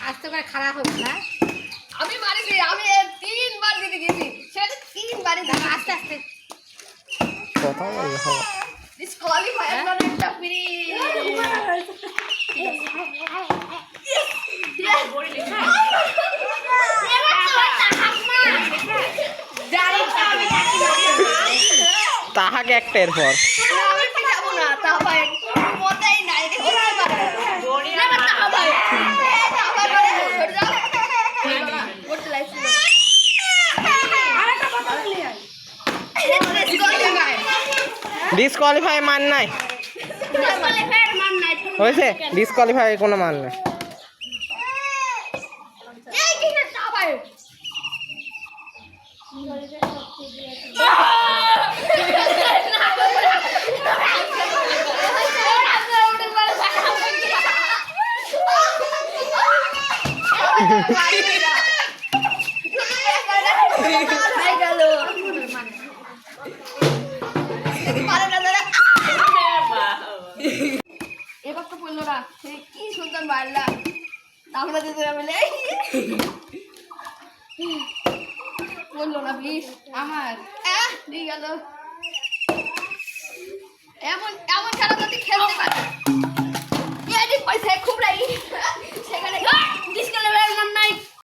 আস্তে করে খারাপ হবে না আমি মারিছি আমি 3 বার দিতে গেছি সেটা 3 বারই দাও আস্তে আস্তে কথা বলে হবে ডিসকোয়ালিফাই আপনার একটা ফ্রি তাহাকে একটা এরপর আমি কি যাব না তা ভাই মতেই নাই রে না না তা ভাই তা ভাই ছোট যাও করতে লাইছি আরেকটা কথা বলি ডিসকোয়ালিফাই ডিসকোয়ালিফাই মান নাই ডিসকোয়ালিফাই মান নাই হয়েছে ডিসকোয়ালিফাই কোনো মান নাই এই কি না তা ভাই এবার তো পড়লো না কি সুন্দর মারলা আমরা দিতে বলে বললো না প্লিজ আমার দিয়ে গেল এমন এমন খেলা যদি খেলতে পারে এটি পয়সা খুব রাই সেখানে ডিসকাউন্ট